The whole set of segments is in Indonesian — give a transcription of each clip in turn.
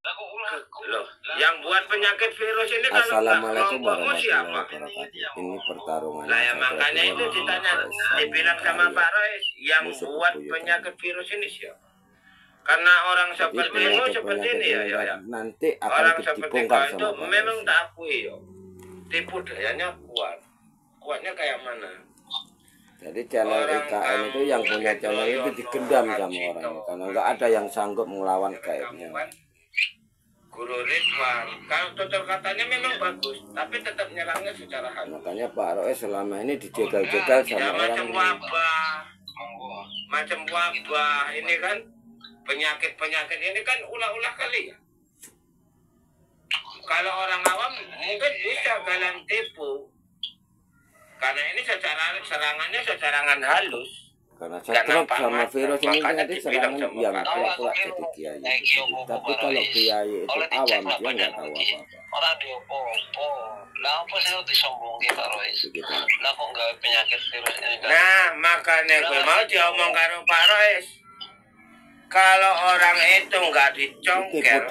Loh, yang buat penyakit virus ini kalau Assalamualaikum kelompokmu siapa? warahmatullahi wabarakatuh. Ini pertarungan. Lah ya makanya itu ditanya, dibilang sama Pak Rois, yang buat penyakit virus ini siapa? Karena orang seperti ini ya. Nanti akan orang seperti kau itu memang tak akui yo. Tipu dayanya kuat. Kuatnya kayak mana? Jadi channel IKN itu yang punya channel itu digendam sama orang karena nggak ada yang sanggup melawan kayaknya. Guru Ridwan, kalau tutur katanya memang bagus, tapi tetap nyerangnya secara halus. Makanya Pak Rois selama ini dijegal-jegal sama orang macam wabah ini kan penyakit ini kan ulah-ulah kali ya. Kalau orang awam mungkin bisa kalian tipu. Karena ini serangannya serangan halus. Karena stroke sama virus ini nanti serangan yang pula-pula jadi kiai. Tapi kalau kiai itu awam dia nggak tahu apa-apa. Orang diopo-opo. Lah apa sih disombongin Pak Rois? Lah kok nggak penyakit virus ini? Nah makanya gue mau diomong karo Pak Rois. Kalau orang itu nggak dicongkel,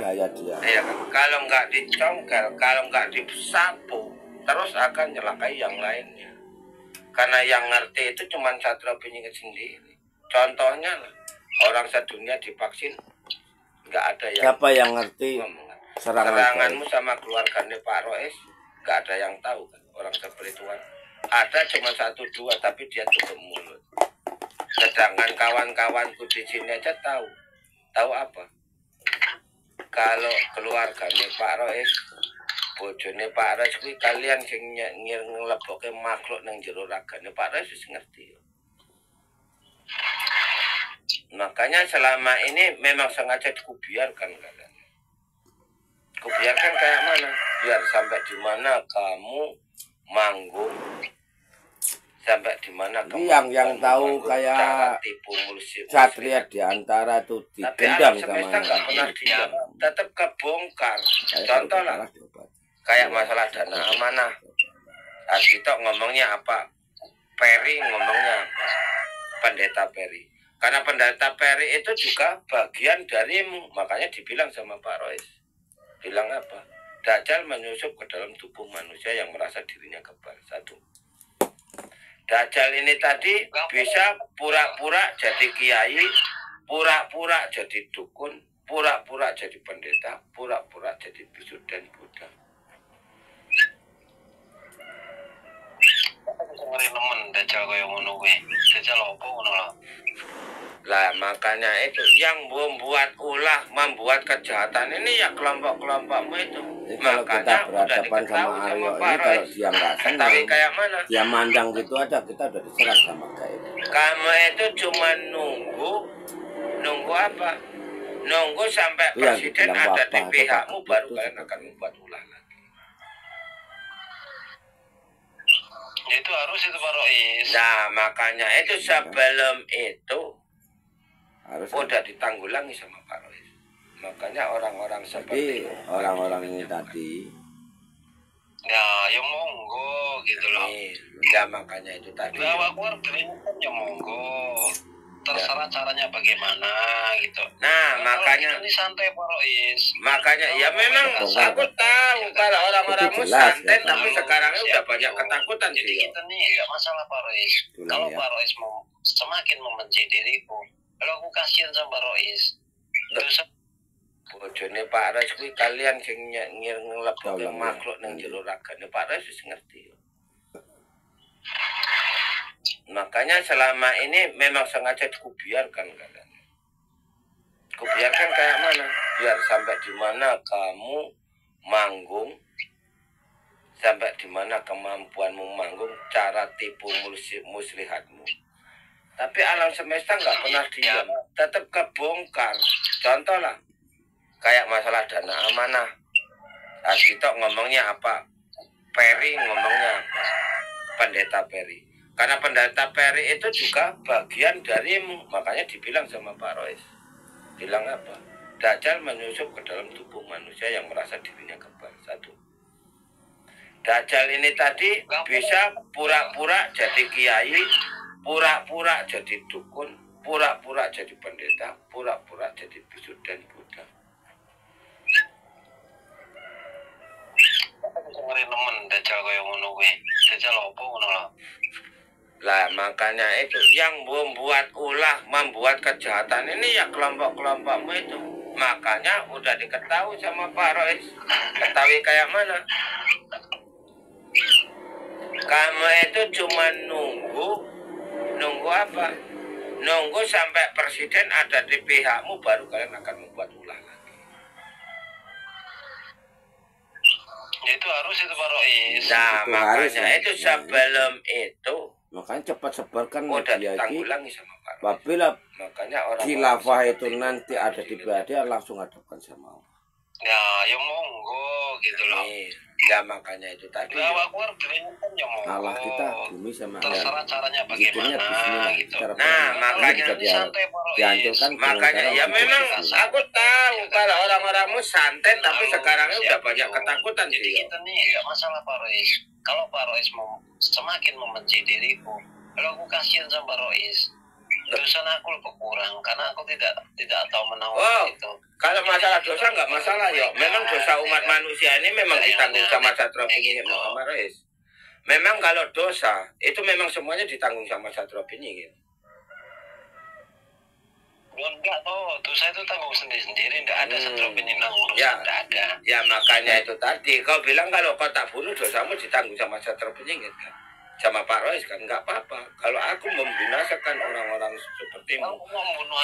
ya, kalau nggak dicongkel, kalau nggak disapu, terus akan nyelakai yang lainnya. Karena yang ngerti itu cuma Satrio Piningit sendiri. Contohnya orang sedunia divaksin, nggak ada yang. Siapa yang ngerti seranganmu sama keluarganya Pak Rois, nggak ada yang tahu kan orang seperti itu kan. Ada cuma 1-2 tapi dia tutup mulut. Sedangkan kawan-kawanku di sini aja tahu apa? Kalau keluarganya Pak Rois, bojone Pak Rois kuwi kalian sing nglebokke makhluk nang jero ragane Pak Rois wis ngerti. Makanya selama ini memang sengaja kubiarkan kalian. Kubiarkan kayak mana? Biar sampai di mana kamu manggung, sampai di mana kamu yang tahu kayak Satria di antara itu digendam sama tetap kebongkar. Contoh lah kayak masalah dana amanah, Asito ngomongnya apa, Peri ngomongnya apa, Pendeta Peri. Karena Pendeta Peri itu juga bagian darimu, makanya dibilang sama Pak Rois, bilang apa, Dajjal menyusup ke dalam tubuh manusia yang merasa dirinya kebal. Satu, Dajjal ini tadi bisa pura-pura jadi kiai, pura-pura jadi dukun, pura-pura jadi pendeta, pura-pura jadi bisu dan Buddha. Lah makanya itu yang membuat kejahatan ini ya kelompok-kelompokmu itu. Kalau kita berhadapan sama Aryo ini, kalau dia nggak senang, dia mandang gitu aja, kita udah diserang sama kayak itu. Kamu itu cuma nunggu apa? Nunggu sampai presiden ada di pihakmu baru kalian akan membuat ulah lagi. Itu harus itu Pak Rois. Nah makanya itu sebelum itu harus udah ditanggulangi sama Pak Rois. Makanya orang-orang seperti orang-orang ini tadi ya monggo gitu loh. Ya makanya itu tadi. Bahwa keluarga ya monggo. Terserah caranya bagaimana gitu. Nah makanya ini santai Pak Rois. Makanya ya memang aku tahu kalau orang-orangmu santai, tapi sekarang udah banyak ketakutan. Jadi kita nih nggak masalah Pak Rois. Kalau Pak Rois mau semakin membenci diriku, kalau aku kasihan sama Pak Rois. Bojone Pak Rois kuwi kalian sing nglebokke makhluk nang jero ragane Pak Rois wis ngerti. Makanya selama ini memang sengaja kubiarkan kalian. Kubiarkan kayak mana? Biar sampai di mana kamu manggung, sampai di mana kemampuanmu manggung, cara tipu muslihatmu. Tapi alam semesta nggak pernah diam, tetap kebongkar. Contoh lah, kayak masalah dana amanah, Asito ngomongnya apa, Peri ngomongnya apa, Pendeta Peri. Karena Pendeta Peri itu juga bagian darimu, makanya dibilang sama Pak Rois, bilang apa, Dajjal menyusup ke dalam tubuh manusia yang merasa dirinya kebal. Satu, Dajjal ini tadi bisa pura-pura jadi kiai, pura-pura jadi dukun, pura-pura jadi pendeta, pura-pura jadi bisu dan Buddha. jajal kaya ngono kuwi. Jajal opo ngono lho. Lah makanya itu yang membuat kejahatan ini ya kelompok-kelompokmu itu. Makanya udah diketahui sama Pak Rois. Ketahui kayak mana? Kamu itu cuma nunggu apa? Nunggu sampai presiden ada di pihakmu baru kalian akan membuat ulah lagi. Itu harus itu Pak Rois. Nah Itu makanya harus, itu sebelum itu makanya cepat sebarkan udah media ini. ditanggulangi sama Pak Rois. Apabila Makanya orang khilafah itu nanti ada di PAD langsung hadapkan sama Allah. Ya monggo gitu loh. Ya makanya itu tadi. Nah, aku harus diingatkan ya monggo. Allah kita bumi sama terserah caranya Zikirnya bagaimana bismillah. gitu. Cara Nah, pertama makanya bisa dihancurkan. Makanya ya memang aku tahu kalau orang-orangmu santai tapi sekarang ini udah banyak ketakutan jadi sih. kita nih nggak masalah Pak Rois. Kalau Pak Rois mau semakin membenci diriku, kalau aku kasihan sama Pak Rois, dosa aku lebih kurang karena aku tidak tahu menawan itu. Kalau masalah dosa nggak masalah yo. Memang dosa umat manusia ini memang ditanggung sama Satria Piningit Muhammad Rois. Memang kalau dosa itu memang semuanya ditanggung sama Satria Piningit. Enggak toh, dosa itu tanggung sendiri-sendiri, enggak ada Satria Piningit nanggung, Ya. enggak ada. Ya makanya itu tadi kau bilang kalau kau tak bunuh dosamu ditanggung sama Satria Piningit kan. Sama Pak Rois kan nggak apa-apa. Kalau aku membinasakan orang-orang sepertimu,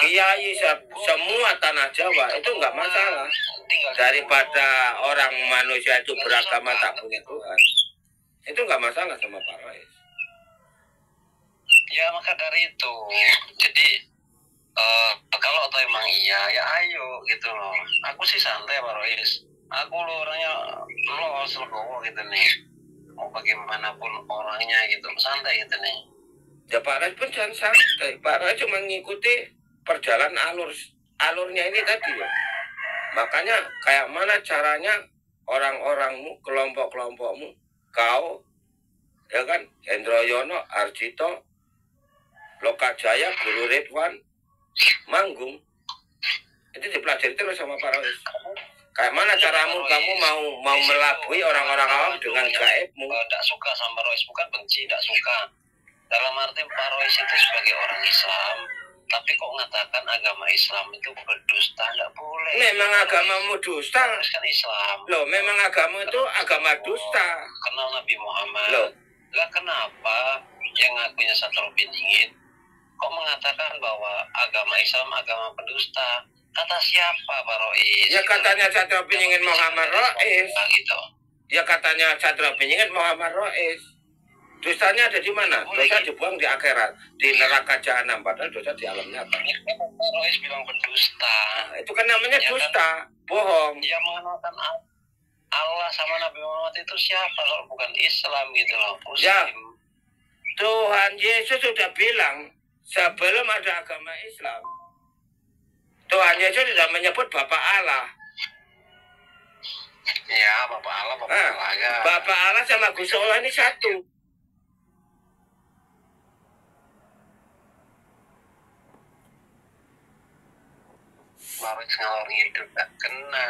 kiai semua tanah Jawa itu nggak masalah. Daripada orang manusia itu beragama tak punya Tuhan, itu nggak masalah sama Pak Rois. Ya maka dari itu, jadi kalau atau emang iya, ya ayo gitu loh. Aku sih santai Pak Rois. Aku lo orangnya legowo gitu nih. Mau bagaimanapun orangnya gitu, santai gitu nih. Ya Pak Rois pun jangan santai. Pak Rois cuma mengikuti perjalanan alurnya ini tadi ya. Makanya kayak mana caranya orang-orangmu, kelompok-kelompokmu, kau, ya kan, Hendro Yono, Arjito, Lokajaya, Guru Ridwan, Manggung, itu dipelajari terus sama Pak Rois. Kayak mana caramu kamu mau melabui orang-orang awam dengan gaibmu? Tidak suka sama Rois, bukan benci, tidak suka. Dalam arti Pak Rois itu sebagai orang Islam, tapi kok mengatakan agama Islam itu berdusta, tidak boleh. Memang agamamu dusta. Kan Islam. Loh, memang agama itu agama dusta. Kenal Nabi Muhammad. Loh. Lah kenapa yang ngakunya Satria Piningit kok mengatakan bahwa agama Islam agama pendusta? Kata siapa Pak Rois? Ya katanya Satria Piningit Muhammad Rois. Gitu. Ya katanya Satria Piningit Muhammad Rois. Dosanya ada di mana? Dosa dibuang di akhirat, di neraka jahanam. Padahal dosa di alam nyata. Pak Rois bilang pendusta. Nah, itu kan namanya ya, dusta, kan? Bohong. Yang mengenalkan Allah sama Nabi Muhammad itu siapa kalau bukan Islam gitu loh? Muslim. Ya, Tuhan Yesus sudah bilang sebelum ada agama Islam, Tuhan Yesus sudah menyebut Bapak Allah. Ya, Bapak Allah, Bapak Allah. Ya. Bapak Allah sama Gusti Allah ini satu. Pak Rois ngalor hidup gak kena.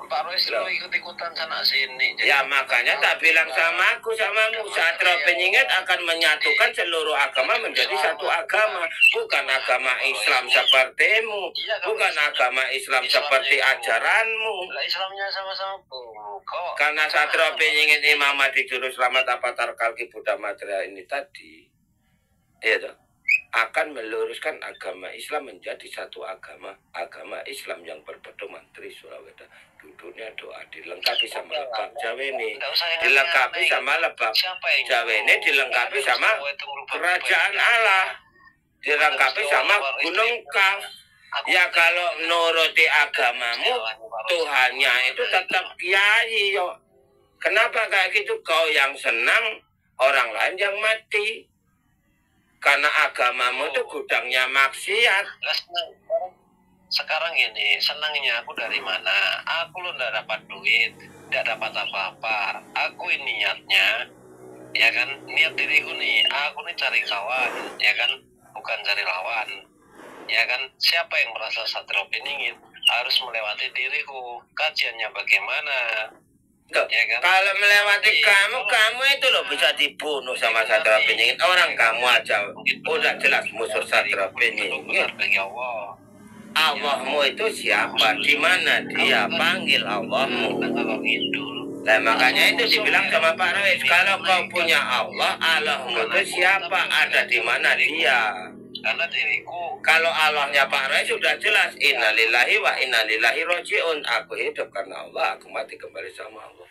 Pak Rois lo ikut-ikutan sana sini. Ya makanya tak bilang sama aku samamu, Satria Piningit akan menyatukan seluruh agama menjadi satu agama, bukan agama Islam sepertimu, bukan agama Islam seperti ajaranmu. Islamnya sama-sama kok. Karena Satria Piningit Imam di Juru Selamat Avatar Kalki Buddha Matra ini tadi, ya toh, akan meluruskan agama Islam menjadi satu agama Islam yang berpedoman Trisula-Weda. Duduknya doa dilengkapi sama lebak Jawa ini, dilengkapi sama lebak Jawa ini, dilengkapi sama kerajaan Allah, dilengkapi sama Gunung Kaf. Ya kalau nuruti agamamu, Tuhannya itu tetap kiai yo. Kenapa kayak gitu? Kau yang senang, orang lain yang mati. Karena agamamu itu gudangnya maksiat. Sekarang gini, senangnya aku dari mana? Aku lo nggak dapat duit, nggak dapat apa-apa. Aku ini niatnya, ya kan, niat diriku nih. Aku nih cari kawan, ya kan, bukan cari lawan. Ya kan, siapa yang merasa Satria Piningit harus melewati diriku. Kajiannya bagaimana? Ya kan? Kalau melewati kamu itu loh bisa dibunuh sama Satria Benyingin. Orang kamu aja udah jelas musuh Satria Benyingin. Bagi Allah. Allahmu itu siapa? Di mana dia? Panggil Allahmu. Nah, makanya itu dibilang sama Pak Rois, kalau kau punya Allah, Allahmu itu siapa? Ada di mana dia? Karena diriku. Kalau Allahnya Pak Rois sudah jelas, innalillahi wa innalillahi rojiun. Aku hidup karena Allah, aku mati kembali sama Allah.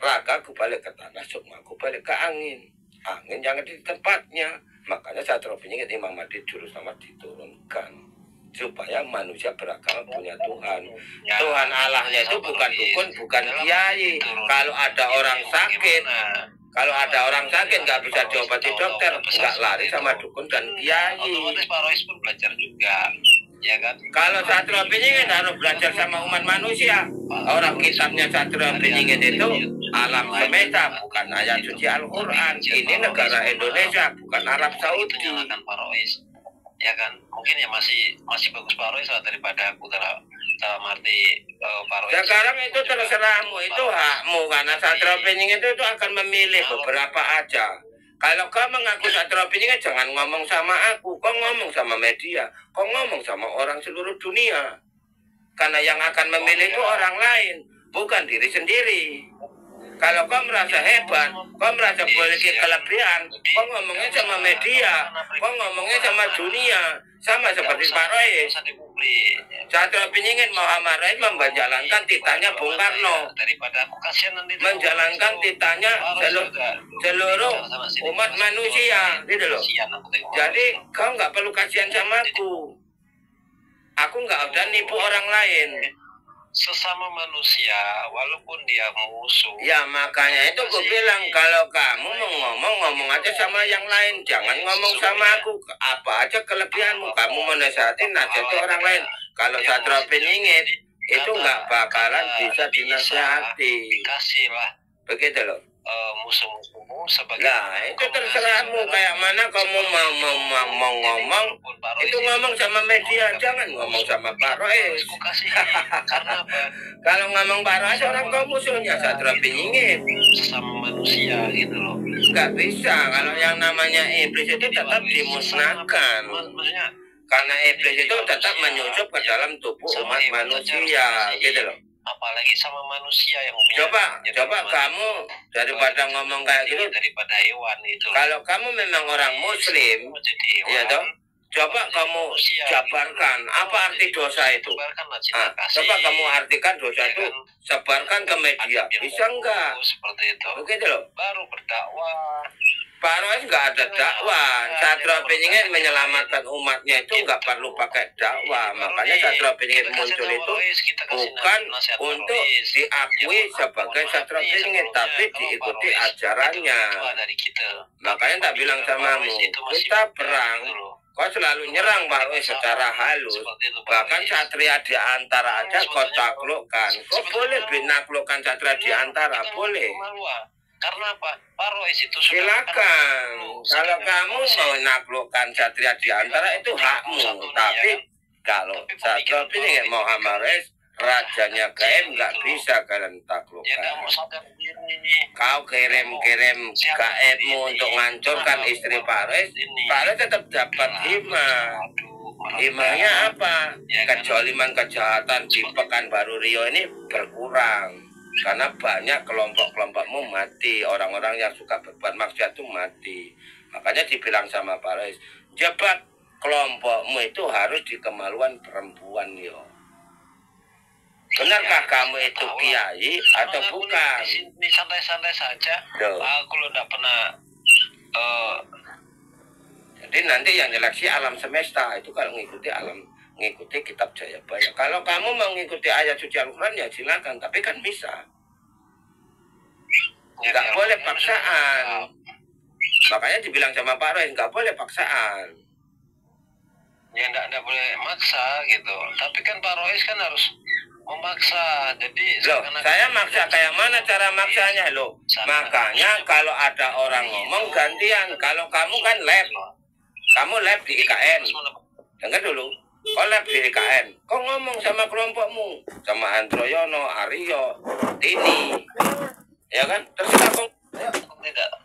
Ragaku balik ke tanah, sukmaku balik ke angin. Angin jangan di tempatnya. Makanya Satria Benyingin Imam Mahdi Juru Selamat diturunkan. Supaya manusia beragama punya Tuhan. Tuhan Allahnya itu bukan dukun, bukan kiai. Kalau ada orang sakit, nggak bisa diobati dokter, nggak lari sama dukun dan kiai. Otomatis Pak Rois pun belajar juga, ya kan? Kalau Satria Benyingin harus belajar sama umat manusia. Orang kitabnya Satria Benyingin itu alam semesta, bukan ayat suci Al-Quran. Ini negara Indonesia, bukan Arab Saudi. Menyalahkan Pak Rois, ya kan? Mungkin ya masih bagus Pak Rois lah daripada aku dalam arti Pak Rois. Sekarang itu terserahmu, itu hakmu, karena Satria Benyingin itu akan memilih beberapa aja. Kalau kau mengaku Satria Benyingin, jangan ngomong sama aku, kau ngomong sama media, kau ngomong sama orang seluruh dunia. Karena yang akan memilih itu orang lain, bukan diri sendiri. Kalau kau merasa hebat, kau merasa memiliki kelebihan, kau ngomongnya sama media, kau ngomongnya sama dunia, sama seperti Pak Rois. Satria Benyingin Muhammad Rais menjalankan titahnya Bung Karno, menjalankan titahnya seluruh umat manusia, gitu loh. Jadi kau nggak perlu kasihan sama aku nggak udah nipu orang lain. Sesama manusia walaupun dia musuh. Ya makanya itu gue bilang, kalau kamu mau ngomong aja sama yang lain, jangan ngomong sama aku. Apa aja kelebihanmu, kamu menasihati nasihati orang lain. Kalau Satria Benyingin itu nggak bakalan bisa dinasihati. Kasihlah begitu loh. Musuh-musuhmu sebagai. Nah itu terserahmu, kayak mana kamu mau ngomong, itu ngomong sama media, jangan ngomong sama Pak Rois. Karena apa? Kalau ngomong Pak Rois, orang kau musuhnya Satria Benyingin. Sesama manusia gitu loh. Nggak bisa, kalau yang namanya iblis itu tetap dimusnahkan. Karena iblis itu tetap menyusup ke dalam tubuh umat manusia, gitu loh. Apalagi sama manusia yang coba kamu daripada ngomong kayak gitu, daripada hewan itu. Kalau kamu memang orang muslim, ya toh, coba kamu jabarkan apa arti dosa itu. Coba kamu artikan dosa itu, sebarkan ke media, bisa enggak? Seperti itu. Begitu loh. Baru berdakwah. Pak Rois nggak ada dakwah. Satria Benyingin menyelamatkan umatnya itu nggak perlu pakai dakwah. Makanya Satria Benyingin muncul itu bukan untuk diakui sebagai Satria Benyingin, tapi diikuti ajarannya. Makanya tak bilang samamu, kita perang, kau selalu nyerang Pak Rois secara halus. Bahkan Satria di antara aja kau taklukkan. Kau boleh menaklukkan Satria di antara, boleh. Karena apa? Pak Rois itu silakan. Kalau kamu mau naklukkan Satria di antara itu hakmu. Tapi kalau Satria Benyingin Muhammad Rais, rajanya KM, nggak bisa kalian taklukkan. Kau kirim-kirim KM-mu untuk menghancurkan istri Pak Rois, Pak Rois tetap dapat himah. Himahnya apa? Kejoliman, kejahatan di Pekanbaru Riau ini berkurang. Karena banyak kelompok-kelompokmu mati, orang-orang yang suka berbuat maksiat itu mati. Makanya dibilang sama Pak Rois, jebat kelompokmu itu harus di kemaluan perempuan yo. Benarkah kamu itu kiai atau bukan? Ini santai-santai saja. Aku lo tidak pernah. Jadi nanti yang nyeleksi alam semesta itu kalau ngikuti kitab Jayabaya. Kalau kamu mau ngikuti ayat suci Al-Quran ya silakan, tapi kan bisa. Nggak boleh paksaan. Makanya dibilang sama Pak Rois, nggak boleh paksaan. Ya nggak boleh maksa gitu. Tapi kan Pak Rois kan harus memaksa. Jadi loh, saya maksa kayak mana cara maksanya loh? Makanya kalau ada orang ngomong gantian. Kalau kamu kan lab di IKN. Dengar dulu. Kau lab di IKN, kau ngomong sama kelompokmu, sama Androyono, Aryo, Tini, Ya kan? Terserah kok.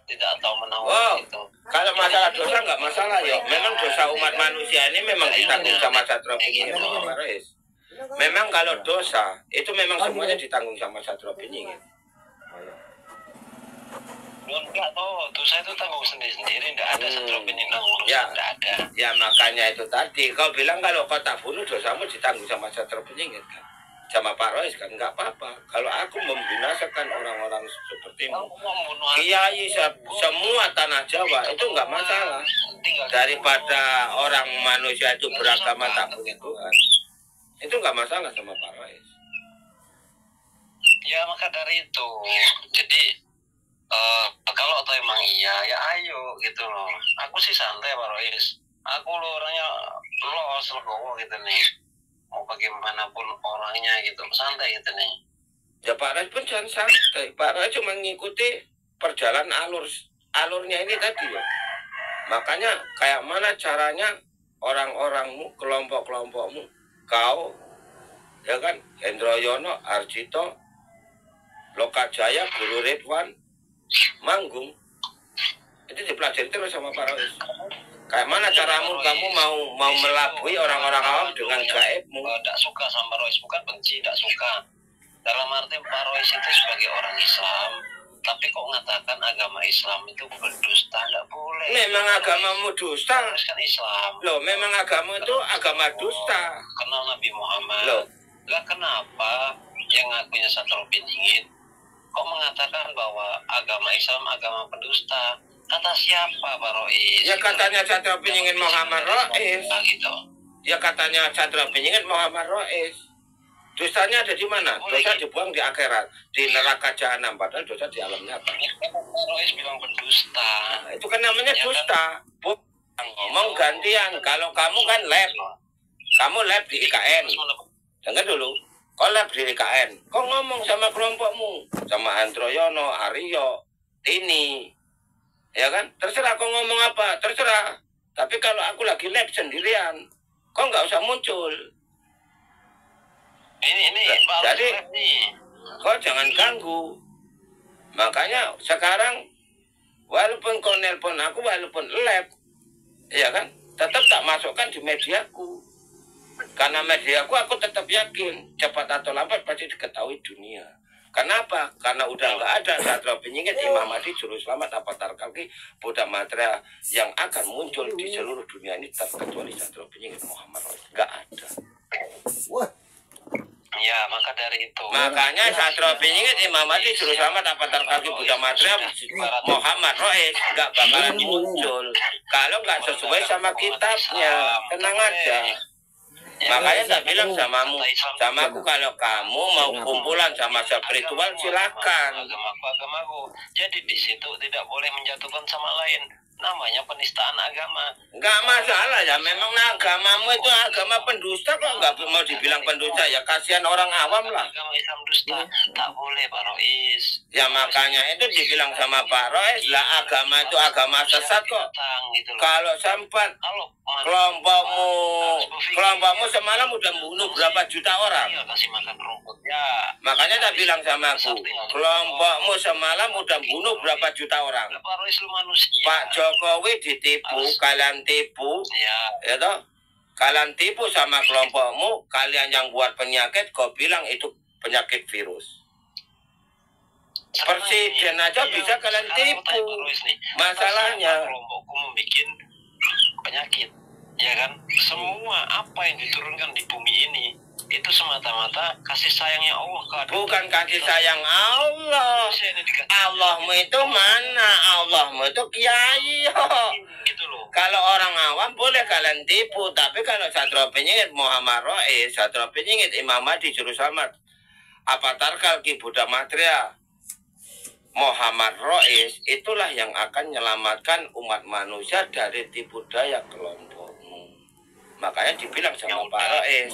Tidak tahu menawar Wow. itu. Kalau masalah dosa nggak masalah ya. Memang dosa umat manusia ini memang ditanggung sama Satrio Piningit Muhammad Rais. Memang kalau dosa itu memang semuanya ditanggung sama Satrio Piningit. Enggak toh, dosa itu tanggung sendiri-sendiri, enggak ada Satrio Piningit nanggung dosa, Ya. enggak ada. Ya makanya itu tadi kau bilang kalau kau tak bunuh dosamu ditanggung sama Satrio Piningit kan. Sama Pak Rois kan nggak apa-apa. Kalau aku membinasakan orang-orang sepertimu, kiai semua tanah Jawa itu nggak masalah. Daripada orang manusia itu beragama tak punya Tuhan, itu nggak masalah sama Pak Rois. Ya maka dari itu, jadi kalau atau emang iya, ya ayo gitu loh. Aku sih santai Pak Rois. Aku lo orangnya legowo gitu nih. Mau bagaimanapun orangnya gitu, santai gitu nih. Ya Pak Rois pun jangan santai. Pak Rois cuma mengikuti perjalanan alurnya ini tadi ya. Makanya kayak mana caranya orang-orangmu, kelompok-kelompokmu, kau, ya kan, Hendro Yono, Arjito, Lokajaya, Guru Ridwan, Manggung, itu dipelajari terus sama Pak Rois. Kayak mana caramu kamu mau melabui orang-orang awam dengan gaibmu? Tidak suka sama Rois, bukan benci, tidak suka. Dalam arti Pak Rois itu sebagai orang Islam, tapi kok mengatakan agama Islam itu berdusta, tidak boleh. Memang agamamu dusta. Kan Islam. Loh, memang agama itu agama dusta. Kenal Nabi Muhammad. Loh. Lah kenapa yang ngakunya Satrio Piningit kok mengatakan bahwa agama Islam agama pendusta? Kata siapa Pak Rois? Ya katanya Satrio Piningit Muhammad Rais. Gitu. Ya katanya Satrio Piningit Muhammad Rais. Dosanya ada di mana? Dosa dibuang di akhirat, di neraka jahanam. Padahal dosa di alam nyata. Pak Rois bilang pendusta. Nah, itu kan namanya dusta. Ngomong gantian. Kalau kamu kan lab, kamu lab di IKN. Dengar dulu. Kau lab di IKN. Kau ngomong sama kelompokmu, sama Androyono, Aryo, Tini. Ya kan? Terserah kau ngomong apa, terserah. Tapi kalau aku lagi lab sendirian, kau nggak usah muncul. Ini jadi kau jangan ganggu. Makanya sekarang walaupun kau nelpon aku, walaupun lab, ya kan, tetap tak masukkan di mediaku. Karena mediaku aku tetap yakin cepat atau lambat pasti diketahui dunia. Kenapa? Karena udah nggak ada Satrio Piningit, Imam Mahdi, Juru Selamat, Avatar Kalki, Buddha Matra yang akan muncul di seluruh dunia ini terkecuali Satrio Piningit Muhammad Rais. Nggak ada. Ya, maka dari itu. Makanya Satrio Piningit, Imam Mahdi, Juru Selamat, Avatar Kalki, Buddha Matra, Muhammad Rais nggak bakalan muncul kalau nggak sesuai sama kitabnya. Tenang aja. Makanya saya bilang samamu, samaku, kalau kamu mau kumpulan sama spiritual silakan. Agamaku. Jadi di situ tidak boleh menjatuhkan sama lain. Namanya penistaan agama. Nggak masalah ya, memang agamamu itu agama pendusta, kok nggak mau dibilang pendusta? Ya kasihan orang awam lah. Agama Islam dusta, tak boleh Pak Rois. Ya makanya itu dibilang sama Pak Rois lah, agama itu agama sesat kok. Kalau sempat kelompokmu semalam udah bunuh berapa juta orang. Kasih makan rumput ya. Makanya saya bilang sama aku, kelompokmu semalam udah bunuh berapa juta orang. Pak Rois lu manusia. Pak Jokowi ditipu, kalian tipu, ya toh? Kalian tipu sama kelompokmu, kalian yang buat penyakit, kau bilang itu penyakit virus. Presiden aja bisa kalian tipu. Masalahnya kelompokku membuat penyakit, ya kan? Semua apa yang diturunkan di bumi ini itu semata-mata kasih sayangnya Allah. Bukan kasih sayang Allah. Allahmu itu mana? Allahmu itu kiai. Gitu loh. Kalau orang awam boleh kalian tipu, tapi kalau Satrio Piningit Muhammad Rais, Satrio Piningit Imam Mahdi, Juru Selamat, Avatar Kalki, Buddha Matra, Muhammad Rais, itulah yang akan menyelamatkan umat manusia dari tipu daya kelompokmu. Makanya dibilang sama Pak Rais,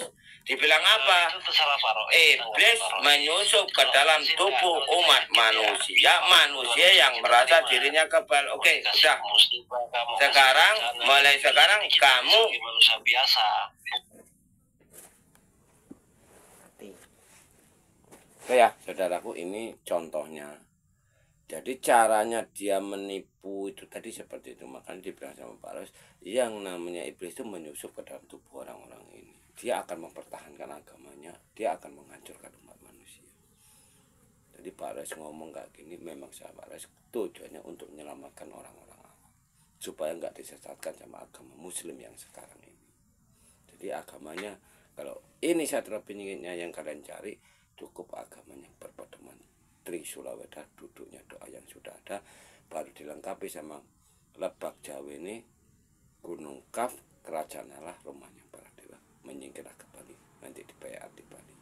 dibilang apa? Iblis menyusup ke dalam tubuh umat manusia, manusia yang merasa dirinya kebal. Oke, sudah. Sekarang, mulai sekarang kamu manusia biasa. Oke ya, saudaraku, ini contohnya. Jadi caranya dia menipu itu tadi seperti itu. Makanya dibilang sama Pak Ros, yang namanya iblis itu menyusup ke dalam tubuh orang-orang ini. Dia akan mempertahankan agamanya, dia akan menghancurkan umat manusia. Jadi Pak Ros ngomong kayak gini, memang saya Pak Ros tujuannya untuk menyelamatkan orang-orang awam, supaya nggak disesatkan sama agama Muslim yang sekarang ini. Jadi agamanya, kalau ini Satria Piningitnya yang kalian cari, cukup agamanya berpedoman Trisula Weda, duduknya doa yang sudah ada, baru dilengkapi sama Lebak Jawa ini, Gunung Kaf, Kerajaan Allah, rumahnya para dewa, menyingkirlah ke Bali, nanti dibayar di Bali.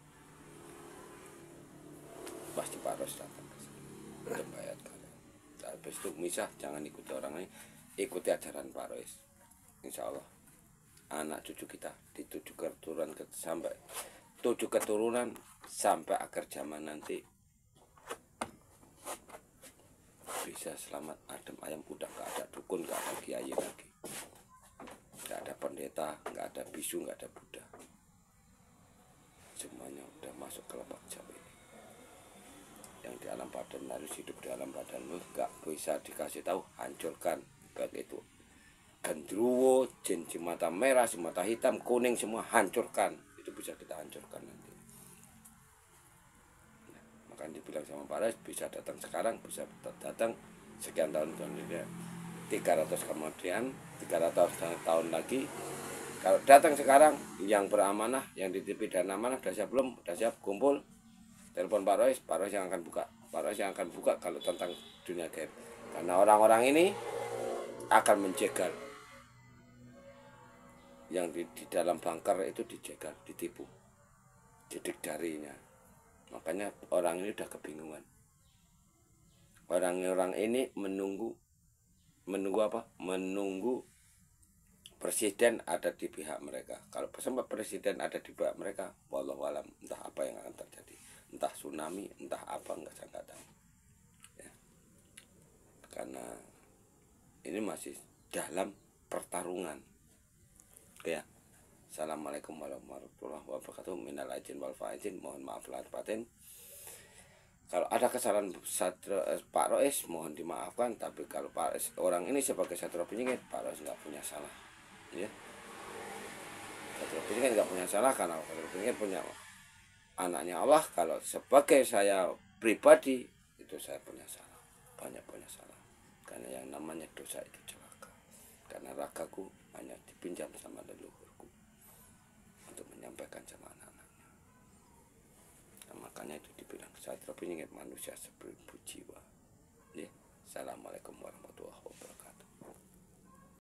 Pasti Pak Ros datang ke sana untuk bayar kalian. Habis itu misah, jangan ikuti orang lain, ikuti ajaran Pak Ros. Insya Allah anak cucu kita di 7 keturunan sampai akhir zaman nanti bisa selamat adem ayam, udah nggak ada dukun, nggak ada kiai lagi, nggak ada pendeta, nggak ada bisu, nggak ada Buddha, semuanya udah masuk ke Lebak Jawa ini. Yang di alam badan harus hidup di alam badanmu, nggak bisa dikasih tahu, hancurkan. Baik itu gendruwo, jin mata merah, mata hitam, kuning, semua hancurkan. Itu bisa kita hancurkan nanti. Kan dibilang sama Pak Ros, bisa datang sekarang, bisa datang sekian tahun kemudian, 300 kemudian, 300 tahun lagi. Kalau datang sekarang, yang beramanah, yang dititipi dan amanah, udah siap belum? Udah siap, kumpul, telepon Pak Ros yang akan buka. Pak Ros yang akan buka kalau tentang dunia gaib. Karena orang-orang ini akan menjegal. Yang di dalam bunker itu dijegal, ditipu, didik jarinya. Makanya orang ini udah kebingungan. Orang-orang ini menunggu apa? Menunggu presiden ada di pihak mereka. Kalau sampai presiden ada di pihak mereka, wallahu alam, entah apa yang akan terjadi. Entah tsunami, entah apa, saya nggak tahu. Ya. Karena ini masih dalam pertarungan. Ya. Assalamualaikum warahmatullahi wabarakatuh. Minal aidin wal faizin, mohon maaf lahir batin. Kalau ada kesalahan Pak Ros, mohon dimaafkan. Tapi kalau Pak Ros, orang ini sebagai Satria Piningit, Pak Ros nggak punya salah. Ya. Satria Piningit nggak punya salah, karena Satria Piningit punya anaknya Allah. Kalau sebagai saya pribadi, itu saya punya salah, banyak punya salah. Karena yang namanya dosa itu celaka. Karena ragaku hanya dipinjam sama leluhurku untuk menyampaikan sama anak-anaknya. Nah, makanya itu dibilang Satria Piningit manusia 1000 jiwa. Ya. Assalamualaikum warahmatullahi wabarakatuh.